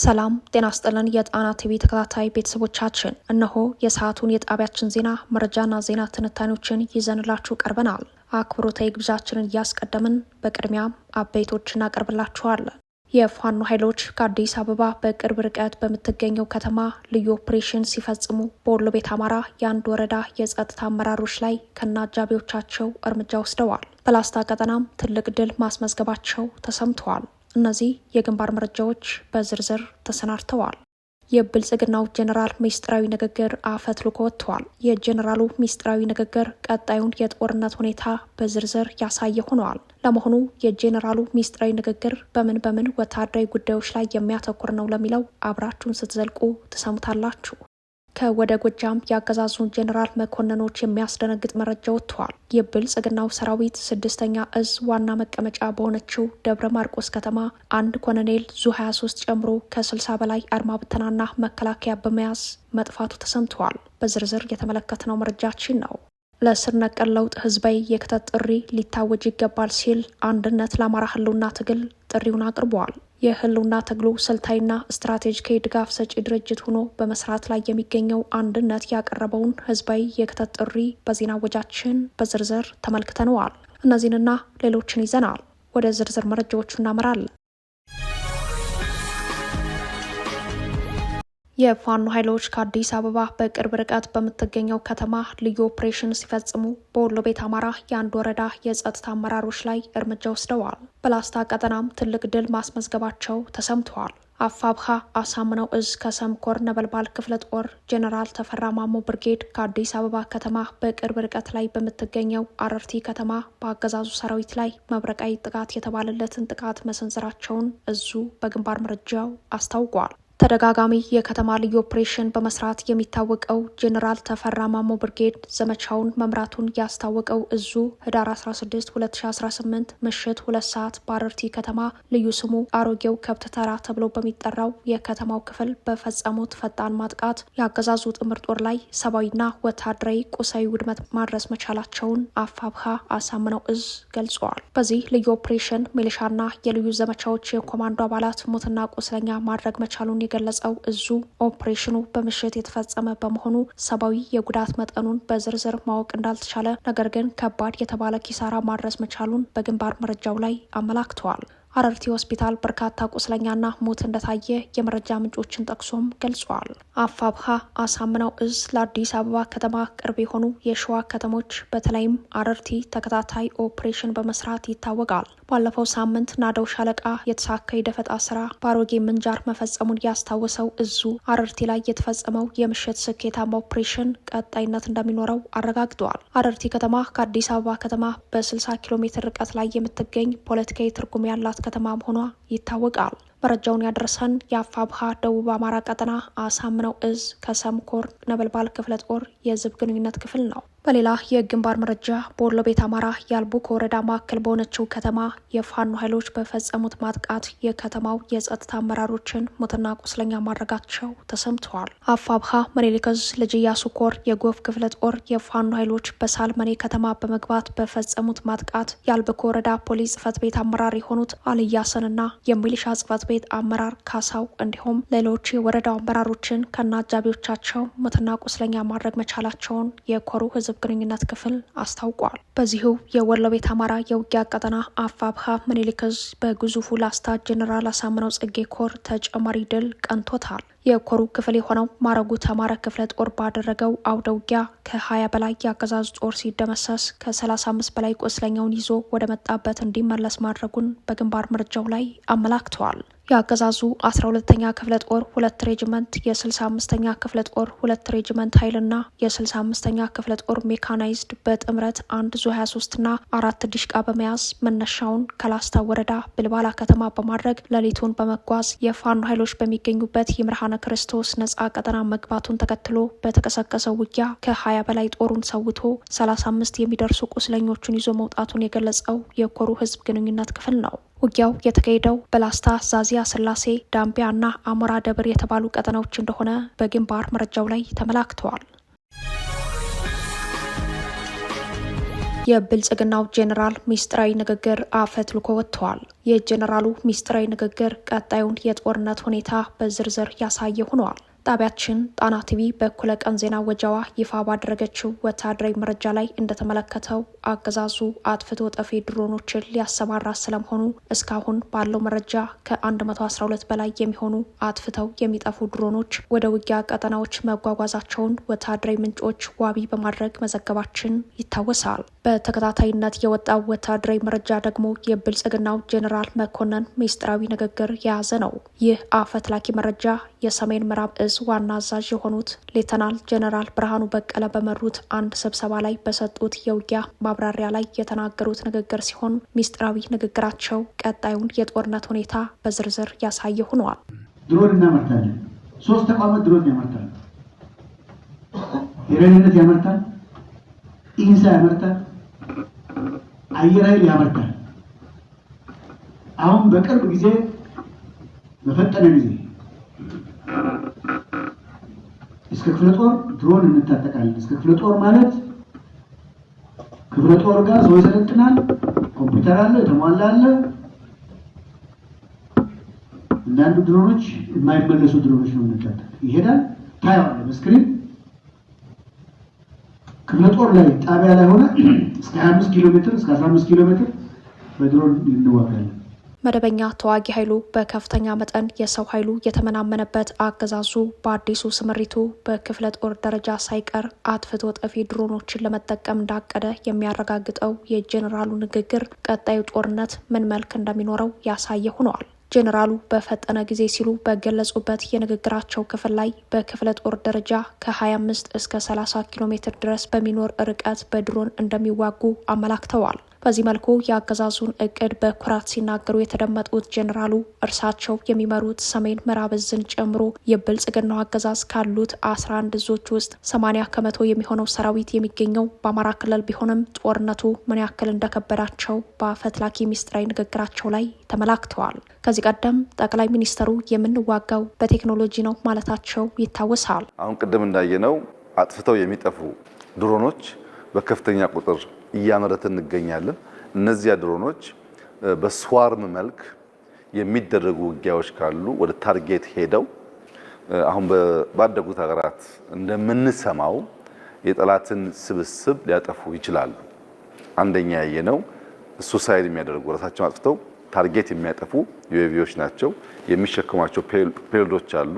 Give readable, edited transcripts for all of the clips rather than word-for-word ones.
ሰላም ጤና ይስጥልን የጣና ቲቪ ተከታታይ ቤተሰቦቻችን፣ እነሆ የሰዓቱን የጣቢያችን ዜና መረጃና ዜና ትንታኔዎችን ይዘንላችሁ ቀርበናል። አክብሮታዊ ግብዣችንን እያስቀደምን በቅድሚያም አበይቶችን እናቀርብላችኋለን። የፋኖ ኃይሎች ከአዲስ አበባ በቅርብ ርቀት በምትገኘው ከተማ ልዩ ኦፕሬሽን ሲፈጽሙ በወሎ ቤት አማራ የአንድ ወረዳ የጸጥታ አመራሮች ላይ ከነአጃቢዎቻቸው እርምጃ ወስደዋል። በላስታ ቀጠናም ትልቅ ድል ማስመዝገባቸው ተሰምተዋል። እነዚህ የግንባር መረጃዎች በዝርዝር ተሰናድተዋል። የብልጽግናው ጄኔራል ሚስጥራዊ ንግግር አፈትልኮ ወጥቷል። የጄኔራሉ ሚስጥራዊ ንግግር ቀጣዩን የጦርነት ሁኔታ በዝርዝር ያሳየ ሆነዋል። ለመሆኑ የጄኔራሉ ሚስጥራዊ ንግግር በምን ወታደራዊ ጉዳዮች ላይ የሚያተኩር ነው ለሚለው አብራችሁን ስትዘልቁ ትሰሙታላችሁ። ከወደ ጎጃም የአገዛዙን ጄኔራል መኮንኖች የሚያስደነግጥ መረጃ ወጥቷል። የብልጽግናው ሰራዊት 6ኛ እዝ ዋና መቀመጫ በሆነችው ደብረ ማርቆስ ከተማ አንድ ኮሎኔል ዙ23 ጨምሮ ከ60 በላይ አድማ ብተናና መከላከያ በመያዝ መጥፋቱ ተሰምተዋል። በዝርዝር የተመለከትነው መረጃችን ነው። ለስር ነቀል ለውጥ ህዝባዊ የክተት ጥሪ ሊታወጅ ይገባል ሲል አንድነት ለአማራ ህልውና ትግል ጥሪውን አቅርበዋል። የህልውና ትግሉ ስልታዊና ስትራቴጂካዊ ድጋፍ ሰጪ ድርጅት ሆኖ በመስራት ላይ የሚገኘው አንድነት ያቀረበውን ህዝባዊ የክተት ጥሪ በዜና ወጃችን በዝርዝር ተመልክተነዋል። እነዚህንና ሌሎችን ይዘናል። ወደ ዝርዝር መረጃዎቹ እናመራለን። የፋኖ ኃይሎች ከአዲስ አበባ በቅርብ ርቀት በምትገኘው ከተማ ልዩ ኦፕሬሽን ሲፈጽሙ በወሎ ቤት አማራ የአንድ ወረዳ የጸጥታ አመራሮች ላይ እርምጃ ወስደዋል። በላስታ ቀጠናም ትልቅ ድል ማስመዝገባቸው ተሰምተዋል። አፋብሃ አሳምነው እዝ ከሰምኮር ነበልባል ክፍለ ጦር ጄኔራል ተፈራ ማሞ ብርጌድ ከአዲስ አበባ ከተማ በቅርብ ርቀት ላይ በምትገኘው አረርቲ ከተማ በአገዛዙ ሰራዊት ላይ መብረቃዊ ጥቃት የተባለለትን ጥቃት መሰንዘራቸውን እዙ በግንባር መረጃው አስታውቋል። ተደጋጋሚ የከተማ ልዩ ኦፕሬሽን በመስራት የሚታወቀው ጄኔራል ተፈራ ማሞ ብርጌድ ዘመቻውን መምራቱን ያስታወቀው እዙ ህዳር 16 2018 ምሽት 2 ሰዓት በአረርቲ ከተማ ልዩ ስሙ አሮጌው ከብት ተራ ተብሎ በሚጠራው የከተማው ክፍል በፈጸሙት ፈጣን ማጥቃት የአገዛዙ ጥምር ጦር ላይ ሰብአዊና ወታደራዊ ቁሳዊ ውድመት ማድረስ መቻላቸውን አፋብሃ አሳምነው እዝ ገልጸዋል። በዚህ ልዩ ኦፕሬሽን ሚሊሻና የልዩ ዘመቻዎች የኮማንዶ አባላት ሞትና ቁስለኛ ማድረግ መቻሉን የገለጸው እዙ ኦፕሬሽኑ በምሽት የተፈጸመ በመሆኑ ሰብአዊ የጉዳት መጠኑን በዝርዝር ማወቅ እንዳልተቻለ፣ ነገር ግን ከባድ የተባለ ኪሳራ ማድረስ መቻሉን በግንባር መረጃው ላይ አመላክተዋል። አረርቲ ሆስፒታል በርካታ ቁስለኛና ሞት እንደታየ የመረጃ ምንጮችን ጠቅሶም ገልጿል። አፋብሃ አሳምነው እዝ ለአዲስ አበባ ከተማ ቅርብ የሆኑ የሸዋ ከተሞች በተለይም አረርቲ ተከታታይ ኦፕሬሽን በመስራት ይታወቃል። ባለፈው ሳምንት ናደው ሻለቃ የተሳካ የደፈጣ ስራ በአሮጌ ምንጃር መፈጸሙን ያስታወሰው እዙ አረርቲ ላይ የተፈጸመው የምሽት ስኬታማ ኦፕሬሽን ቀጣይነት እንደሚኖረው አረጋግጧል። አረርቲ ከተማ ከአዲስ አበባ ከተማ በ60 ኪሎ ሜትር ርቀት ላይ የምትገኝ ፖለቲካዊ ትርጉም ያላት ከተማ መሆኗ ይታወቃል። መረጃውን ያደረሰን የአፋብሃ ደቡብ አማራ ቀጠና አሳምነው እዝ ከሰምኮር ነበልባል ክፍለ ጦር የህዝብ ግንኙነት ክፍል ነው። በሌላ የግንባር መረጃ በወሎ ቤት አማራ የአልቡኮ ወረዳ ማዕከል በሆነችው ከተማ የፋኖ ኃይሎች በፈጸሙት ማጥቃት የከተማው የጸጥታ አመራሮችን ሞትና ቁስለኛ ማድረጋቸው ተሰምተዋል። አፋብሃ ምኒልክ ዕዝ ልጅ ኢያሱ ኮር የጎፍ ክፍለ ጦር የፋኖ ኃይሎች በሳልመኔ ከተማ በመግባት በፈጸሙት ማጥቃት የአልቡኮ ወረዳ ፖሊስ ጽፈት ቤት አመራር የሆኑት አልያሰንና የሚሊሻ ጽፈት ቤት አመራር ካሳው እንዲሁም ሌሎች የወረዳው አመራሮችን ከነአጃቢዎቻቸው ሞትና ቁስለኛ ማድረግ መቻላቸውን የኮሩ ህዝብ ግንኙነት ክፍል አስታውቋል። በዚሁ የወሎ ቤት አማራ የውጊያ ቀጠና አፋብሃ ምኒልክ ዕዝ በግዙፉ ላስታ ጄኔራል አሳምነው ጽጌ ኮር ተጨማሪ ድል ቀንቶታል። የኮሩ ክፍል የሆነው ማረጉ ተማረ ክፍለ ጦር ባደረገው አውደ ውጊያ ከ20 በላይ የአገዛዙ ጦር ሲደመሰስ ከ35 በላይ ቁስለኛውን ይዞ ወደ መጣበት እንዲመለስ ማድረጉን በግንባር መረጃው ላይ አመላክተዋል። የአገዛዙ 12ኛ ክፍለ ጦር 2 ሬጅመንት የ65ኛ ክፍለ ጦር 2 ሬጅመንት ኃይልና የ65ኛ ክፍለ ጦር ሜካናይዝድ በጥምረት 1 ዙ 23 ና 4 ዲሽቃ በመያዝ መነሻውን ከላስታ ወረዳ ብልባላ ከተማ በማድረግ ሌሊቱን በመጓዝ የፋኖ ኃይሎች በሚገኙበት የምርሃነ ክርስቶስ ነጻ ቀጠና መግባቱን ተከትሎ በተቀሰቀሰው ውጊያ ከ20 በላይ ጦሩን ሰውቶ 35 የሚደርሱ ቁስለኞቹን ይዞ መውጣቱን የገለጸው የኮሩ ህዝብ ግንኙነት ክፍል ነው። ውጊያው የተካሄደው በላስታ ዛዚያ ስላሴ፣ ዳምቢያ እና አሞራ ደብር የተባሉ ቀጠናዎች እንደሆነ በግንባር መረጃው ላይ ተመላክተዋል። የብልጽግናው ጄኔራል ሚስጥራዊ ንግግር አፈትልኮ ወጥቷል። የጄኔራሉ ሚስጥራዊ ንግግር ቀጣዩን የጦርነት ሁኔታ በዝርዝር ያሳየ ሆኗል። ጣቢያችን ጣና ቲቪ በኩለ ቀን ዜና ወጃዋ ይፋ ባደረገችው ወታደራዊ መረጃ ላይ እንደተመለከተው አገዛዙ አጥፍቶ ጠፊ ድሮኖችን ሊያሰማራ ስለመሆኑ እስካሁን ባለው መረጃ ከ112 በላይ የሚሆኑ አጥፍተው የሚጠፉ ድሮኖች ወደ ውጊያ ቀጠናዎች መጓጓዛቸውን ወታደራዊ ምንጮች ዋቢ በማድረግ መዘገባችን ይታወሳል። በተከታታይነት የወጣው ወታደራዊ መረጃ ደግሞ የብልጽግናው ጄኔራል መኮንን ሚስጥራዊ ንግግር የያዘ ነው። ይህ አፈትላኪ መረጃ የሰሜን ምዕራብ እዝ ዋና አዛዥ የሆኑት ሌተናል ጄኔራል ብርሃኑ በቀለ በመሩት አንድ ስብሰባ ላይ በሰጡት የውጊያ ማብራሪያ ላይ የተናገሩት ንግግር ሲሆን ሚስጥራዊ ንግግራቸው ቀጣዩን የጦርነት ሁኔታ በዝርዝር ያሳየ ሆኗል። ድሮን እናመርታለን። 3 ተቋማት ድሮን ያመርታል። የደህንነት ያመርታል፣ ኢንሳ ያመርታል፣ አየር ኃይል ያመርታል። አሁን በቅርብ ጊዜ በፈጠነ ጊዜ እስከ ክፍለ ጦር ድሮን እንታጠቃለን። እስከ ክፍለ ጦር ማለት ክፍለ ጦር ጋር ሰው ይሰለጥናል፣ ኮምፒውተር አለ፣ የተሟላ አለ። አንዳንዱ ድሮኖች የማይመለሱ ድሮኖች ነው የምንታጠቅ። ይሄዳል፣ ታየዋለህ በስክሪን ክፍለ ጦር ላይ ጣቢያ ላይ ሆነ እስከ 25 ኪሎ ሜትር እስከ 15 ኪሎ ሜትር በድሮን እንዋጋለን። መደበኛ ተዋጊ ኃይሉ በከፍተኛ መጠን የሰው ኃይሉ የተመናመነበት አገዛዙ በአዲሱ ስምሪቱ በክፍለ ጦር ደረጃ ሳይቀር አጥፍቶ ጠፊ ድሮኖችን ለመጠቀም እንዳቀደ የሚያረጋግጠው የጄኔራሉ ንግግር ቀጣዩ ጦርነት ምን መልክ እንደሚኖረው ያሳየ ሆኗል። ጄኔራሉ በፈጠነ ጊዜ ሲሉ በገለጹበት የንግግራቸው ክፍል ላይ በክፍለ ጦር ደረጃ ከ25 እስከ 30 ኪሎ ሜትር ድረስ በሚኖር ርቀት በድሮን እንደሚዋጉ አመላክተዋል። በዚህ መልኩ የአገዛዙን እቅድ በኩራት ሲናገሩ የተደመጡት ጄኔራሉ እርሳቸው የሚመሩት ሰሜን ምዕራብ ዕዝን ጨምሮ የብልጽግናው አገዛዝ ካሉት 11 ዕዞች ውስጥ 80 ከመቶ የሚሆነው ሰራዊት የሚገኘው በአማራ ክልል ቢሆንም ጦርነቱ ምን ያክል እንደከበዳቸው በአፈትላኪ ሚስጥራዊ ንግግራቸው ላይ ተመላክተዋል። ከዚህ ቀደም ጠቅላይ ሚኒስትሩ የምንዋጋው በቴክኖሎጂ ነው ማለታቸው ይታወሳል። አሁን ቅድም እንዳየነው አጥፍተው የሚጠፉ ድሮኖች በከፍተኛ ቁጥር እያመረትን እንገኛለን። እነዚያ ድሮኖች በስዋርም መልክ የሚደረጉ ውጊያዎች ካሉ ወደ ታርጌት ሄደው አሁን ባደጉት ሀገራት እንደምንሰማው የጠላትን ስብስብ ሊያጠፉ ይችላሉ። አንደኛ ያየነው ሱሳይድ የሚያደርጉ ራሳቸውን አጥፍተው ታርጌት የሚያጠፉ ዩኤቪዎች ናቸው። የሚሸከሟቸው ፔሎዶች አሉ።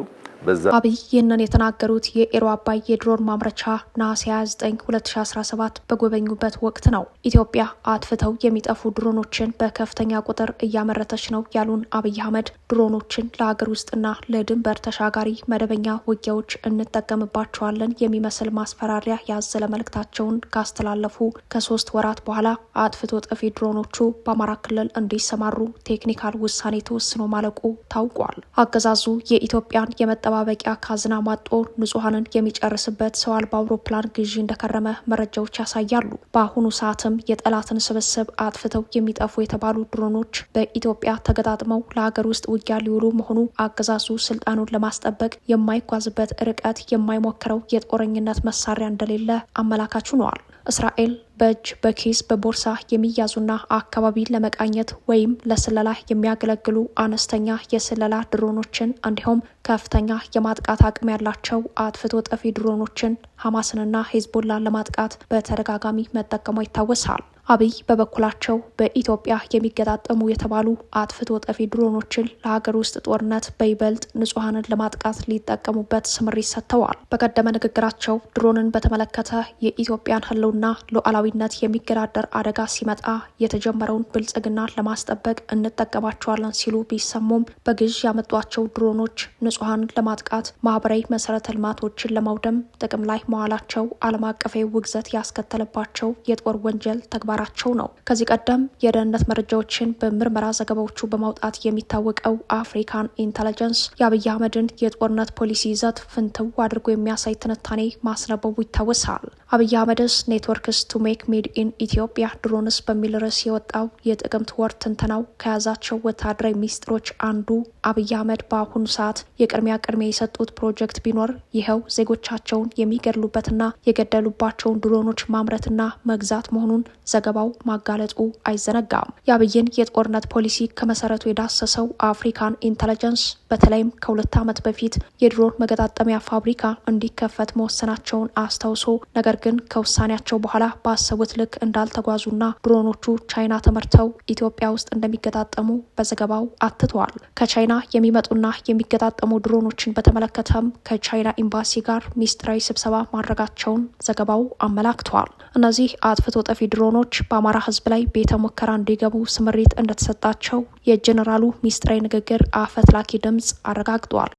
አብይ ይህንን የተናገሩት የኤሮ አባይ የድሮን ማምረቻ ነሐሴ 29 2017 በጎበኙበት ወቅት ነው። ኢትዮጵያ አጥፍተው የሚጠፉ ድሮኖችን በከፍተኛ ቁጥር እያመረተች ነው ያሉን አብይ አህመድ ድሮኖችን ለሀገር ውስጥና ለድንበር ተሻጋሪ መደበኛ ውጊያዎች እንጠቀምባቸዋለን የሚመስል ማስፈራሪያ ያዘለ መልእክታቸውን ካስተላለፉ ከ3 ወራት በኋላ አጥፍቶ ጠፊ ድሮኖቹ በአማራ ክልል እንዲሰማሩ ቴክኒካል ውሳኔ ተወስኖ ማለቁ ታውቋል። አገዛዙ የኢትዮጵያን የመጠባበቂያ ካዝና ማጦ ንጹሐንን የሚጨርስበት ሰው አልባ አውሮፕላን ግዢ እንደከረመ መረጃዎች ያሳያሉ። በአሁኑ ሰዓትም የጠላትን ስብስብ አጥፍተው የሚጠፉ የተባሉ ድሮኖች በኢትዮጵያ ተገጣጥመው ለሀገር ውስጥ ውጊያ ሊውሉ መሆኑ አገዛዙ ስልጣኑን ለማስጠበቅ የማይጓዝበት ርቀት የማይሞክረው የጦረኝነት መሳሪያ እንደሌለ አመላካች ሆነዋል። እስራኤል በእጅ በኪስ በቦርሳ የሚያዙና አካባቢን ለመቃኘት ወይም ለስለላ የሚያገለግሉ አነስተኛ የስለላ ድሮኖችን እንዲሁም ከፍተኛ የማጥቃት አቅም ያላቸው አጥፍቶ ጠፊ ድሮኖችን ሐማስንና ሂዝቦላን ለማጥቃት በተደጋጋሚ መጠቀሙ ይታወሳል። አብይ በበኩላቸው በኢትዮጵያ የሚገጣጠሙ የተባሉ አጥፍቶ ጠፊ ድሮኖችን ለሀገር ውስጥ ጦርነት በይበልጥ ንጹሐንን ለማጥቃት ሊጠቀሙበት ስምሪት ሰጥተዋል። በቀደመ ንግግራቸው ድሮንን በተመለከተ የኢትዮጵያን ሕልውና ሉዓላዊነት የሚገዳደር አደጋ ሲመጣ የተጀመረውን ብልጽግና ለማስጠበቅ እንጠቀማቸዋለን ሲሉ ቢሰሙም በግዥ ያመጧቸው ድሮኖች ንጹሐንን ለማጥቃት፣ ማህበራዊ መሰረተ ልማቶችን ለማውደም ጥቅም ላይ መዋላቸው ዓለም አቀፋዊ ውግዘት ያስከተለባቸው የጦር ወንጀል ተግባራቸው ነው። ከዚህ ቀደም የደህንነት መረጃዎችን በምርመራ ዘገባዎቹ በማውጣት የሚታወቀው አፍሪካን ኢንተለጀንስ የአብይ አህመድን የጦርነት ፖሊሲ ይዘት ፍንትው አድርጎ የሚያሳይ ትንታኔ ማስነበቡ ይታወሳል። አብይ አህመድስ ኔትወርክስ ቱ ሜክ ሜክ ሜድ ኢን ኢትዮጵያ ድሮንስ በሚል ርዕስ የወጣው የጥቅምት ወር ትንተናው ከያዛቸው ወታደራዊ ሚስጥሮች አንዱ አብይ አህመድ በአሁኑ ሰዓት የቅድሚያ የሰጡት ፕሮጀክት ቢኖር ይኸው ዜጎቻቸውን የሚገድሉበትና የገደሉባቸውን ድሮኖች ማምረትና መግዛት መሆኑን ዘገባው ማጋለጡ አይዘነጋም። የአብይን የጦርነት ፖሊሲ ከመሰረቱ የዳሰሰው አፍሪካን ኢንተለጀንስ በተለይም ከ2 ዓመት በፊት የድሮን መገጣጠሚያ ፋብሪካ እንዲከፈት መወሰናቸውን አስታውሶ ነገር ግን ከውሳኔያቸው በኋላ ባሰቡት ልክ እንዳልተጓዙና ድሮኖቹ ቻይና ተመርተው ኢትዮጵያ ውስጥ እንደሚገጣጠሙ በዘገባው አትተዋል። ከቻይና የሚመጡና የሚገጣጠሙ ድሮኖችን በተመለከተም ከቻይና ኤምባሲ ጋር ሚስጥራዊ ስብሰባ ማድረጋቸውን ዘገባው አመላክተዋል። እነዚህ አጥፍቶ ጠፊ ድሮኖች በአማራ ሕዝብ ላይ ቤተ ሙከራ እንዲገቡ ስምሪት እንደተሰጣቸው የጀኔራሉ ሚስጥራዊ ንግግር አፈትላኪ ድምጽ አረጋግጧል።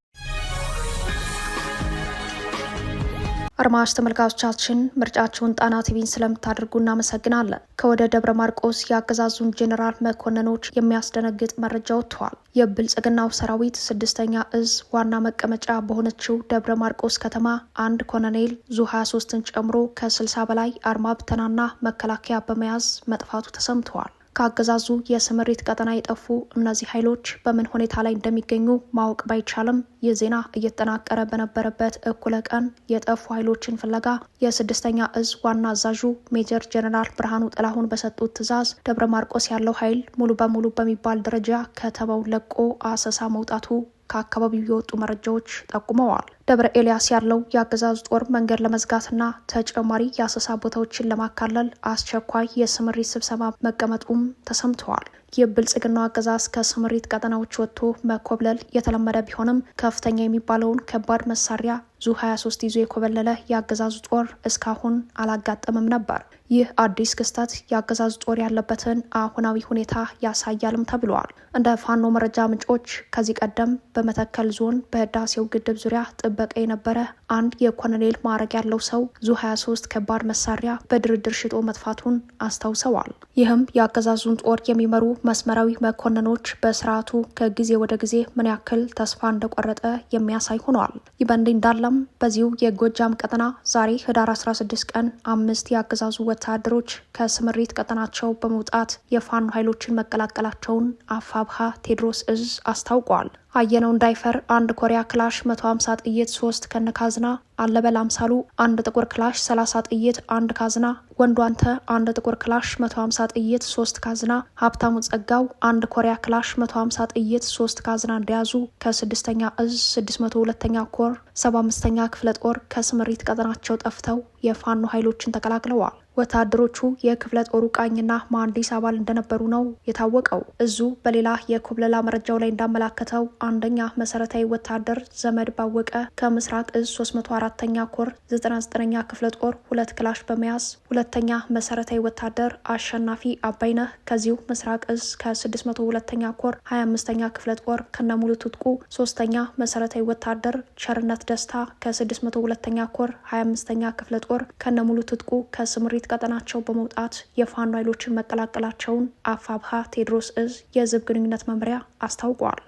አድማጭ ተመልካቾቻችን ምርጫችሁን ጣና ቲቪን ስለምታደርጉ እናመሰግናለን። ከወደ ደብረ ማርቆስ የአገዛዙን ጄኔራል መኮንኖች የሚያስደነግጥ መረጃ ወጥቷል። የብልጽግናው ሰራዊት 6ኛ እዝ ዋና መቀመጫ በሆነችው ደብረ ማርቆስ ከተማ አንድ ኮሎኔል ዙ 23ን ጨምሮ ከ60 በላይ አድማ ብተናና መከላከያ በመያዝ መጥፋቱ ተሰምተዋል። ከአገዛዙ የስምሪት ቀጠና የጠፉ እነዚህ ኃይሎች በምን ሁኔታ ላይ እንደሚገኙ ማወቅ ባይቻልም የዜና እየተጠናቀረ በነበረበት እኩለ ቀን የጠፉ ኃይሎችን ፍለጋ የ6ኛ እዝ ዋና አዛዡ ሜጀር ጄኔራል ብርሃኑ ጥላሁን በሰጡት ትዕዛዝ ደብረ ማርቆስ ያለው ኃይል ሙሉ በሙሉ በሚባል ደረጃ ከተማው ለቆ አሰሳ መውጣቱ ከአካባቢው የወጡ መረጃዎች ጠቁመዋል። ደብረ ኤልያስ ያለው የአገዛዙ ጦር መንገድ ለመዝጋትና ተጨማሪ የአሰሳ ቦታዎችን ለማካለል አስቸኳይ የስምሪት ስብሰባ መቀመጡም ተሰምተዋል። የብልጽግናው አገዛዝ ከስምሪት ቀጠናዎች ወጥቶ መኮብለል የተለመደ ቢሆንም ከፍተኛ የሚባለውን ከባድ መሳሪያ ዙ 23 ይዞ የኮበለለ የአገዛዙ ጦር እስካሁን አላጋጠምም ነበር። ይህ አዲስ ክስተት የአገዛዙ ጦር ያለበትን አሁናዊ ሁኔታ ያሳያልም ተብሏል። እንደ ፋኖ መረጃ ምንጮች ከዚህ ቀደም በመተከል ዞን በህዳሴው ግድብ ዙሪያ ጥበቃ የነበረ አንድ የኮሎኔል ማዕረግ ያለው ሰው ዙ 23 ከባድ መሳሪያ በድርድር ሽጦ መጥፋቱን አስታውሰዋል። ይህም የአገዛዙን ጦር የሚመሩ መስመራዊ መኮንኖች በስርዓቱ ከጊዜ ወደ ጊዜ ምን ያክል ተስፋ እንደቆረጠ የሚያሳይ ሆኗል። ይህ በእንዲህ እንዳለም በዚሁ የጎጃም ቀጠና ዛሬ ህዳር 16 ቀን 5 የአገዛዙ ወታደሮች ከስምሪት ቀጠናቸው በመውጣት የፋኖ ኃይሎችን መቀላቀላቸውን አፋብሃ ቴዎድሮስ እዝ አስታውቋል። አየነው እንዳይፈር አንድ ኮሪያ ክላሽ 150 ጥይት 3 ከነካዝና፣ አለበል አምሳሉ አንድ ጥቁር ክላሽ 30 ጥይት 1 ካዝና፣ ወንዱ አንተ አንድ ጥቁር ክላሽ 150 ጥይት 3 ካዝና፣ ሀብታሙ ጸጋው አንድ ኮሪያ ክላሽ 150 ጥይት 3 ካዝና እንደያዙ ከ6ኛ እዝ 602ኛ ኮር 75ኛ ክፍለ ጦር ከስምሪት ቀጠናቸው ጠፍተው የፋኖ ኃይሎችን ተቀላቅለዋል። ወታደሮቹ የክፍለ ጦሩ ቃኝና መሐንዲስ አባል እንደነበሩ ነው የታወቀው። እዙ በሌላ የኮብለላ መረጃው ላይ እንዳመላከተው አንደኛ መሰረታዊ ወታደር ዘመድ ባወቀ ከምስራቅ እዝ 304ኛ ኮር 99ኛ ክፍለ ጦር 2 ክላሽ በመያዝ፣ ሁለተኛ መሰረታዊ ወታደር አሸናፊ አባይነህ ከዚሁ ምስራቅ እዝ ከ602ኛ ኮር 25ኛ ክፍለ ጦር ከነሙሉ ትጥቁ፣ ሶስተኛ መሰረታዊ ወታደር ቸርነት ደስታ ከ602ኛ ኮር 25ኛ ክፍለ ጦር ከነሙሉ ትጥቁ ከስምሪት ቀጠናቸው በመውጣት የፋኖ ኃይሎችን መቀላቀላቸውን አፋብሃ ቴዎድሮስ እዝ የህዝብ ግንኙነት መምሪያ አስታውቋል።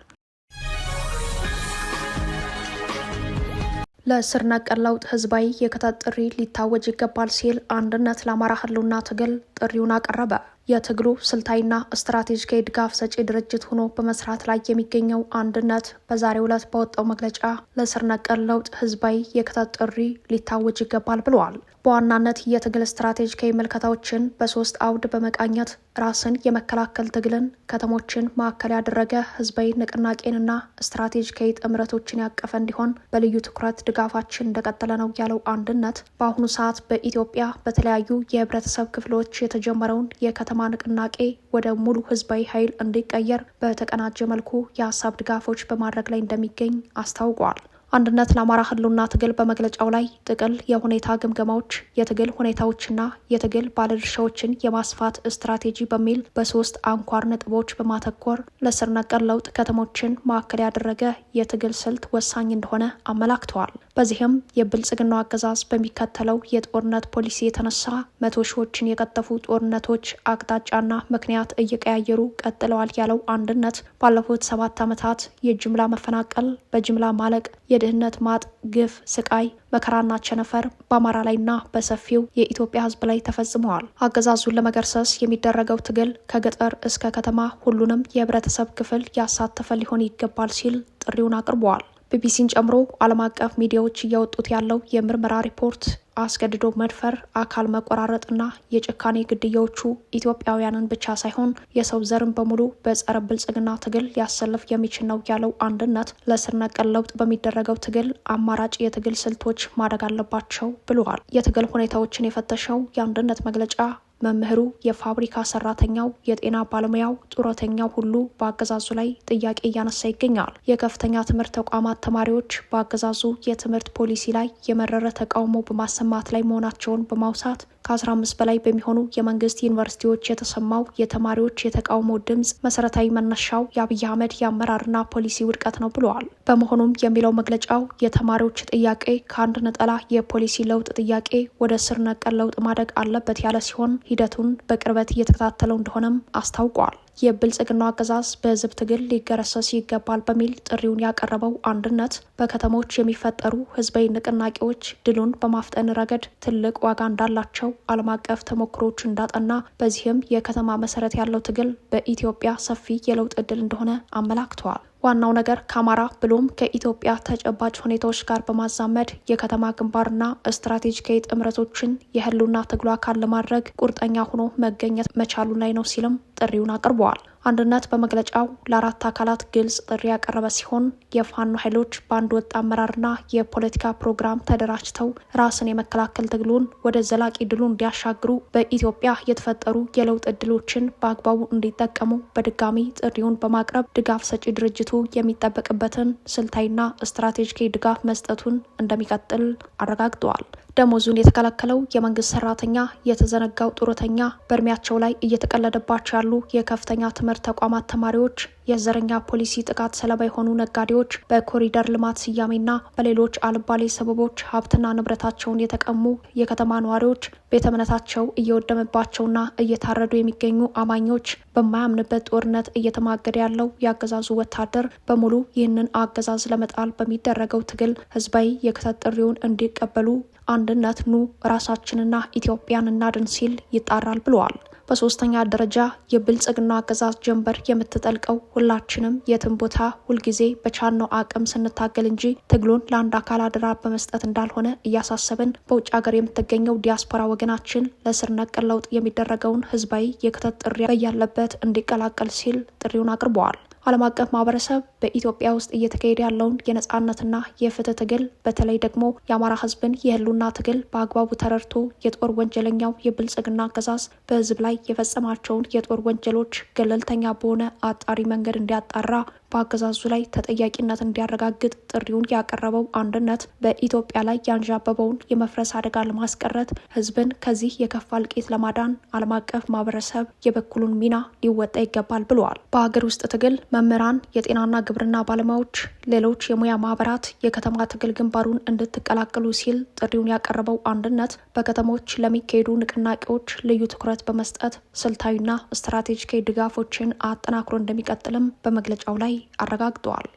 ለስር ነቀል ለውጥ ህዝባዊ የክተት ጥሪ ሊታወጅ ይገባል ሲል አንድነት ለአማራ ህልውና ትግል ጥሪውን አቀረበ። የትግሉ ስልታዊና ስትራቴጂካዊ ድጋፍ ሰጪ ድርጅት ሆኖ በመስራት ላይ የሚገኘው አንድነት በዛሬው ዕለት በወጣው መግለጫ ለስር ነቀል ለውጥ ህዝባዊ የክተት ጥሪ ሊታወጅ ይገባል ብለዋል። በዋናነት የትግል ስትራቴጂካዊ ምልከታዎችን በ3 አውድ በመቃኘት ራስን የመከላከል ትግልን፣ ከተሞችን ማዕከል ያደረገ ህዝባዊ ንቅናቄንና ስትራቴጂካዊ ጥምረቶችን ያቀፈ እንዲሆን በልዩ ትኩረት ድጋፋችን እንደቀጠለ ነው ያለው አንድነት በአሁኑ ሰዓት በኢትዮጵያ በተለያዩ የህብረተሰብ ክፍሎች የተጀመረውን የከተማ ንቅናቄ ወደ ሙሉ ህዝባዊ ኃይል እንዲቀየር በተቀናጀ መልኩ የሀሳብ ድጋፎች በማድረግ ላይ እንደሚገኝ አስታውቋል። አንድነት ለአማራ ህልውና ትግል በመግለጫው ላይ ጥቅል የሁኔታ ግምገማዎች፣ የትግል ሁኔታዎችና የትግል ባለድርሻዎችን የማስፋት ስትራቴጂ በሚል በ3 አንኳር ነጥቦች በማተኮር ለስር ነቀል ለውጥ ከተሞችን ማዕከል ያደረገ የትግል ስልት ወሳኝ እንደሆነ አመላክተዋል። በዚህም የብልጽግናው አገዛዝ በሚከተለው የጦርነት ፖሊሲ የተነሳ 100 ሺዎችን የቀጠፉ ጦርነቶች አቅጣጫና ምክንያት እየቀያየሩ ቀጥለዋል ያለው አንድነት ባለፉት 7 ዓመታት የጅምላ መፈናቀል፣ በጅምላ ማለቅ፣ የድህነት ማጥ፣ ግፍ፣ ስቃይ፣ መከራና ቸነፈር በአማራ ላይና በሰፊው የኢትዮጵያ ሕዝብ ላይ ተፈጽመዋል። አገዛዙን ለመገርሰስ የሚደረገው ትግል ከገጠር እስከ ከተማ ሁሉንም የህብረተሰብ ክፍል ያሳተፈ ሊሆን ይገባል ሲል ጥሪውን አቅርበዋል። ቢቢሲን ጨምሮ ዓለም አቀፍ ሚዲያዎች እያወጡት ያለው የምርመራ ሪፖርት አስገድዶ መድፈር፣ አካል መቆራረጥና የጭካኔ ግድያዎቹ ኢትዮጵያውያንን ብቻ ሳይሆን የሰው ዘርን በሙሉ በጸረ ብልጽግና ትግል ሊያሰልፍ የሚችል ነው ያለው አንድነት ለስር ነቀል ለውጥ በሚደረገው ትግል አማራጭ የትግል ስልቶች ማደግ አለባቸው ብለዋል። የትግል ሁኔታዎችን የፈተሸው የአንድነት መግለጫ መምህሩ፣ የፋብሪካ ሰራተኛው፣ የጤና ባለሙያው፣ ጡረተኛው ሁሉ በአገዛዙ ላይ ጥያቄ እያነሳ ይገኛል። የከፍተኛ ትምህርት ተቋማት ተማሪዎች በአገዛዙ የትምህርት ፖሊሲ ላይ የመረረ ተቃውሞ በማሰማት ላይ መሆናቸውን በማውሳት ከ15 በላይ በሚሆኑ የመንግስት ዩኒቨርሲቲዎች የተሰማው የተማሪዎች የተቃውሞ ድምፅ መሰረታዊ መነሻው የአብይ አህመድ የአመራርና ፖሊሲ ውድቀት ነው ብለዋል። በመሆኑም የሚለው መግለጫው የተማሪዎች ጥያቄ ከአንድ ነጠላ የፖሊሲ ለውጥ ጥያቄ ወደ ስር ነቀል ለውጥ ማደግ አለበት ያለ ሲሆን ሂደቱን በቅርበት እየተከታተለው እንደሆነም አስታውቋል። የብልጽግናው አገዛዝ በህዝብ ትግል ሊገረሰስ ይገባል በሚል ጥሪውን ያቀረበው አንድነት በከተሞች የሚፈጠሩ ህዝባዊ ንቅናቄዎች ድሉን በማፍጠን ረገድ ትልቅ ዋጋ እንዳላቸው ዓለም አቀፍ ተሞክሮች እንዳጠና፣ በዚህም የከተማ መሰረት ያለው ትግል በኢትዮጵያ ሰፊ የለውጥ ዕድል እንደሆነ አመላክተዋል። ዋናው ነገር ከአማራ ብሎም ከኢትዮጵያ ተጨባጭ ሁኔታዎች ጋር በማዛመድ የከተማ ግንባርና ስትራቴጂካዊ ጥምረቶችን የህልውና ትግሉ አካል ለማድረግ ቁርጠኛ ሆኖ መገኘት መቻሉ ላይ ነው ሲልም ጥሪውን አቅርበዋል። አንድነት በመግለጫው ለአራት አካላት ግልጽ ጥሪ ያቀረበ ሲሆን የፋኖ ኃይሎች በአንድ ወጥ አመራርና የፖለቲካ ፕሮግራም ተደራጅተው ራስን የመከላከል ትግሉን ወደ ዘላቂ ድሉ እንዲያሻግሩ፣ በኢትዮጵያ የተፈጠሩ የለውጥ እድሎችን በአግባቡ እንዲጠቀሙ በድጋሚ ጥሪውን በማቅረብ ድጋፍ ሰጪ ድርጅቱ የሚጠበቅበትን ስልታዊና ስትራቴጂካዊ ድጋፍ መስጠቱን እንደሚቀጥል አረጋግጠዋል። ደሞዙን የተከለከለው የመንግስት ሰራተኛ፣ የተዘነጋው ጡረተኛ፣ በእድሜያቸው ላይ እየተቀለደባቸው ያሉ የከፍተኛ ትምህርት ተቋማት ተማሪዎች፣ የዘረኛ ፖሊሲ ጥቃት ሰለባ የሆኑ ነጋዴዎች፣ በኮሪደር ልማት ስያሜና በሌሎች አልባሌ ሰበቦች ሀብትና ንብረታቸውን የተቀሙ የከተማ ነዋሪዎች፣ ቤተ እምነታቸው እየወደመባቸውና እየታረዱ የሚገኙ አማኞች፣ በማያምንበት ጦርነት እየተማገደ ያለው የአገዛዙ ወታደር በሙሉ ይህንን አገዛዝ ለመጣል በሚደረገው ትግል ህዝባዊ የክተት ጥሪውን እንዲቀበሉ አንድነት ኑ ራሳችንና ኢትዮጵያን እናድን ሲል ይጣራል ብለዋል። በሶስተኛ ደረጃ የብልጽግና አገዛዝ ጀንበር የምትጠልቀው ሁላችንም የትም ቦታ ሁልጊዜ በቻልነው አቅም ስንታገል እንጂ ትግሉን ለአንድ አካል አደራ በመስጠት እንዳልሆነ እያሳሰብን በውጭ ሀገር የምትገኘው ዲያስፖራ ወገናችን ለስር ነቀል ለውጥ የሚደረገውን ህዝባዊ የክተት ጥሪ በያለበት እንዲቀላቀል ሲል ጥሪውን አቅርበዋል። ዓለም አቀፍ ማህበረሰብ በኢትዮጵያ ውስጥ እየተካሄደ ያለውን የነጻነትና የፍትህ ትግል በተለይ ደግሞ የአማራ ህዝብን የህልውና ትግል በአግባቡ ተረድቶ የጦር ወንጀለኛው የብልጽግና አገዛዝ በህዝብ ላይ የፈጸማቸውን የጦር ወንጀሎች ገለልተኛ በሆነ አጣሪ መንገድ እንዲያጣራ፣ በአገዛዙ ላይ ተጠያቂነት እንዲያረጋግጥ ጥሪውን ያቀረበው አንድነት በኢትዮጵያ ላይ ያንዣበበውን የመፍረስ አደጋ ለማስቀረት ህዝብን ከዚህ የከፋ እልቂት ለማዳን ዓለም አቀፍ ማህበረሰብ የበኩሉን ሚና ሊወጣ ይገባል ብለዋል። በሀገር ውስጥ ትግል መምህራን፣ የጤናና ግብርና ባለሙያዎች፣ ሌሎች የሙያ ማህበራት የከተማ ትግል ግንባሩን እንድትቀላቀሉ ሲል ጥሪውን ያቀረበው አንድነት በከተሞች ለሚካሄዱ ንቅናቄዎች ልዩ ትኩረት በመስጠት ስልታዊና ስትራቴጂካዊ ድጋፎችን አጠናክሮ እንደሚቀጥልም በመግለጫው ላይ አረጋግጠዋል።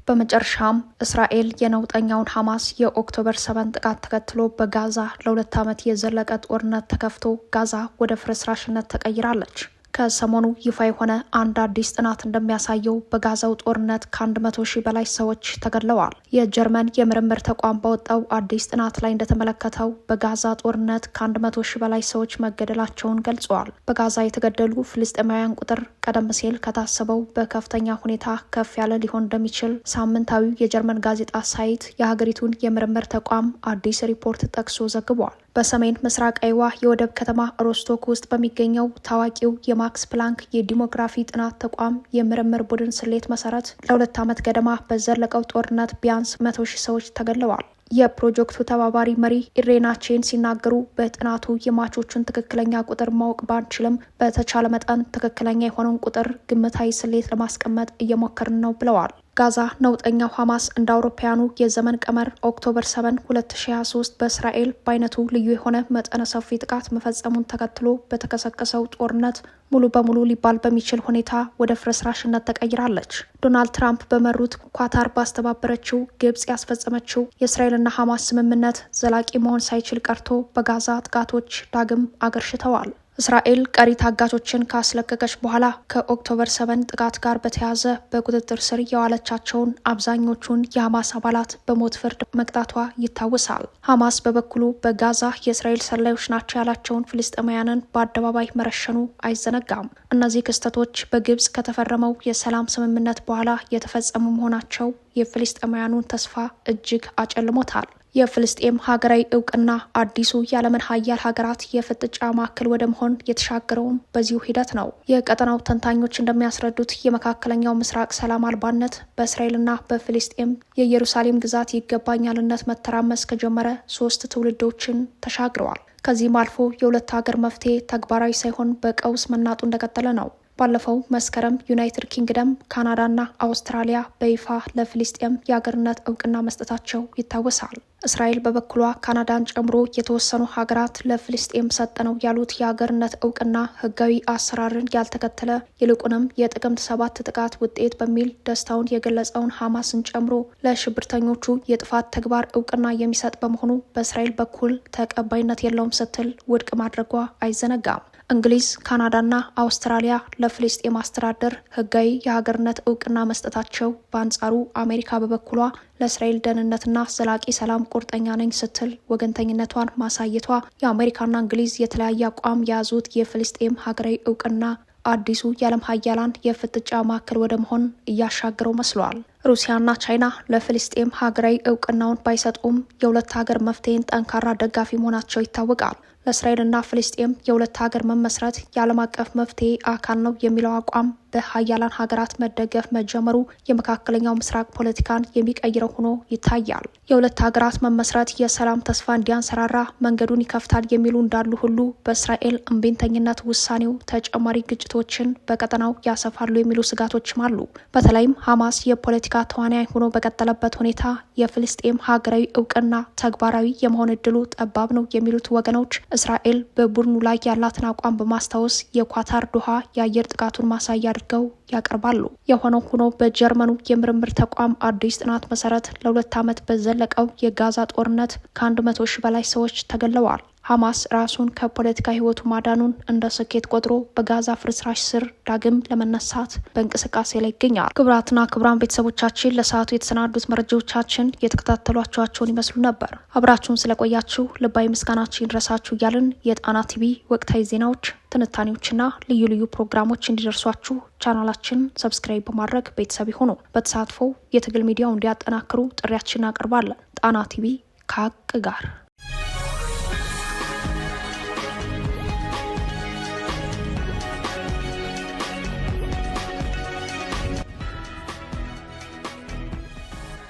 በመጨረሻም እስራኤል የነውጠኛውን ሐማስ የኦክቶበር 7 ጥቃት ተከትሎ በጋዛ ለ2 ዓመት የዘለቀ ጦርነት ተከፍቶ ጋዛ ወደ ፍርስራሽነት ተቀይራለች። ከሰሞኑ ይፋ የሆነ አንድ አዲስ ጥናት እንደሚያሳየው በጋዛው ጦርነት ከ100 ሺህ በላይ ሰዎች ተገድለዋል። የጀርመን የምርምር ተቋም ባወጣው አዲስ ጥናት ላይ እንደተመለከተው በጋዛ ጦርነት ከ100 ሺህ በላይ ሰዎች መገደላቸውን ገልጸዋል። በጋዛ የተገደሉ ፍልስጤማውያን ቁጥር ቀደም ሲል ከታሰበው በከፍተኛ ሁኔታ ከፍ ያለ ሊሆን እንደሚችል ሳምንታዊው የጀርመን ጋዜጣ ሳይት የሀገሪቱን የምርምር ተቋም አዲስ ሪፖርት ጠቅሶ ዘግቧል። በሰሜን ምስራቃዊዋ የወደብ ከተማ ሮስቶክ ውስጥ በሚገኘው ታዋቂው የማክስ ፕላንክ የዲሞግራፊ ጥናት ተቋም የምርምር ቡድን ስሌት መሰረት ለ2 ዓመት ገደማ በዘለቀው ጦርነት ቢያንስ 100 ሺህ ሰዎች ተገድለዋል። የፕሮጀክቱ ተባባሪ መሪ ኢሬና ቼን ሲናገሩ በጥናቱ የሟቾቹን ትክክለኛ ቁጥር ማወቅ ባንችልም በተቻለ መጠን ትክክለኛ የሆነውን ቁጥር ግምታዊ ስሌት ለማስቀመጥ እየሞከርን ነው ብለዋል። ጋዛ ነውጠኛው ሐማስ እንደ አውሮፓውያኑ የዘመን ቀመር ኦክቶበር 7 2023 በእስራኤል በአይነቱ ልዩ የሆነ መጠነ ሰፊ ጥቃት መፈጸሙን ተከትሎ በተቀሰቀሰው ጦርነት ሙሉ በሙሉ ሊባል በሚችል ሁኔታ ወደ ፍርስራሽነት ተቀይራለች። ዶናልድ ትራምፕ በመሩት ኳታር ባስተባበረችው ግብጽ ያስፈጸመችው የእስራኤልና ሐማስ ስምምነት ዘላቂ መሆን ሳይችል ቀርቶ በጋዛ ጥቃቶች ዳግም አገርሽተዋል። እስራኤል ቀሪ ታጋቾችን ካስለቀቀች በኋላ ከኦክቶበር 7 ጥቃት ጋር በተያያዘ በቁጥጥር ስር የዋለቻቸውን አብዛኞቹን የሐማስ አባላት በሞት ፍርድ መቅጣቷ ይታወሳል። ሐማስ በበኩሉ በጋዛ የእስራኤል ሰላዮች ናቸው ያላቸውን ፍልስጤማውያንን በአደባባይ መረሸኑ አይዘነጋም። እነዚህ ክስተቶች በግብጽ ከተፈረመው የሰላም ስምምነት በኋላ የተፈጸሙ መሆናቸው የፍልስጤማውያኑን ተስፋ እጅግ አጨልሞታል። የፍልስጤም ሀገራዊ እውቅና አዲሱ የዓለምን ሀያል ሀገራት የፍጥጫ ማዕከል ወደ መሆን የተሻገረውም በዚሁ ሂደት ነው። የቀጠናው ተንታኞች እንደሚያስረዱት የመካከለኛው ምስራቅ ሰላም አልባነት በእስራኤልና በፍልስጤም የኢየሩሳሌም ግዛት ይገባኛልነት መተራመስ ከጀመረ 3 ትውልዶችን ተሻግረዋል። ከዚህም አልፎ የሁለት ሀገር መፍትሄ ተግባራዊ ሳይሆን በቀውስ መናጡ እንደቀጠለ ነው። ባለፈው መስከረም ዩናይትድ ኪንግደም፣ ካናዳና አውስትራሊያ በይፋ ለፍልስጤም የሀገርነት እውቅና መስጠታቸው ይታወሳል። እስራኤል በበኩሏ ካናዳን ጨምሮ የተወሰኑ ሀገራት ለፍልስጤም ሰጠነው ያሉት የሀገርነት እውቅና ህጋዊ አሰራርን ያልተከተለ ይልቁንም የጥቅምት 7 ጥቃት ውጤት በሚል ደስታውን የገለጸውን ሐማስን ጨምሮ ለሽብርተኞቹ የጥፋት ተግባር እውቅና የሚሰጥ በመሆኑ በእስራኤል በኩል ተቀባይነት የለውም ስትል ውድቅ ማድረጓ አይዘነጋም። እንግሊዝ፣ ካናዳና አውስትራሊያ ለፍልስጤም አስተዳደር ህጋዊ የሀገርነት እውቅና መስጠታቸው፣ በአንጻሩ አሜሪካ በበኩሏ ለእስራኤል ደህንነትና ዘላቂ ሰላም ቁርጠኛ ነኝ ስትል ወገንተኝነቷን ማሳየቷ የአሜሪካና እንግሊዝ የተለያየ አቋም የያዙት የፍልስጤም ሀገራዊ እውቅና አዲሱ የዓለም ሀያላን የፍጥጫ ማዕከል ወደ መሆን እያሻገረው መስሏል። ሩሲያና ቻይና ለፍልስጤም ሀገራዊ እውቅናውን ባይሰጡም የሁለት ሀገር መፍትሄን ጠንካራ ደጋፊ መሆናቸው ይታወቃል። ለእስራኤልና ፍልስጤም የሁለት ሀገር መመስረት የዓለም አቀፍ መፍትሄ አካል ነው የሚለው አቋም በሀያላን ሀገራት መደገፍ መጀመሩ የመካከለኛው ምስራቅ ፖለቲካን የሚቀይረው ሆኖ ይታያል። የሁለት ሀገራት መመስረት የሰላም ተስፋ እንዲያንሰራራ መንገዱን ይከፍታል የሚሉ እንዳሉ ሁሉ በእስራኤል እምቢተኝነት ውሳኔው ተጨማሪ ግጭቶችን በቀጠናው ያሰፋሉ የሚሉ ስጋቶችም አሉ። በተለይም ሐማስ የፖለቲካ ተዋናይ ሆኖ በቀጠለበት ሁኔታ የፍልስጤም ሀገራዊ እውቅና ተግባራዊ የመሆን እድሉ ጠባብ ነው የሚሉት ወገኖች እስራኤል በቡድኑ ላይ ያላትን አቋም በማስታወስ የኳታር ዶሃ የአየር ጥቃቱን ማሳያ አድርገው ያቀርባሉ። የሆነው ሆኖ በጀርመኑ የምርምር ተቋም አዲስ ጥናት መሰረት ለ2 ዓመት በዘለቀው የጋዛ ጦርነት ከ100 ሺህ በላይ ሰዎች ተገለዋል። ሐማስ ራሱን ከፖለቲካ ህይወቱ ማዳኑን እንደ ስኬት ቆጥሮ በጋዛ ፍርስራሽ ስር ዳግም ለመነሳት በእንቅስቃሴ ላይ ይገኛል። ክቡራትና ክቡራን ቤተሰቦቻችን ለሰዓቱ የተሰናዱት መረጃዎቻችን የተከታተሏቸውን ይመስሉ ነበር። አብራችሁን ስለቆያችሁ ልባዊ ምስጋናችን ይድረሳችሁ እያልን የጣና ቲቪ ወቅታዊ ዜናዎች፣ ትንታኔዎችና ልዩ ልዩ ፕሮግራሞች እንዲደርሷችሁ ቻናላችን ሰብስክራይብ በማድረግ ቤተሰብ ይሁኑ። በተሳትፎ የትግል ሚዲያው እንዲያጠናክሩ ጥሪያችንን እናቀርባለን። ጣና ቲቪ ከሀቅ ጋር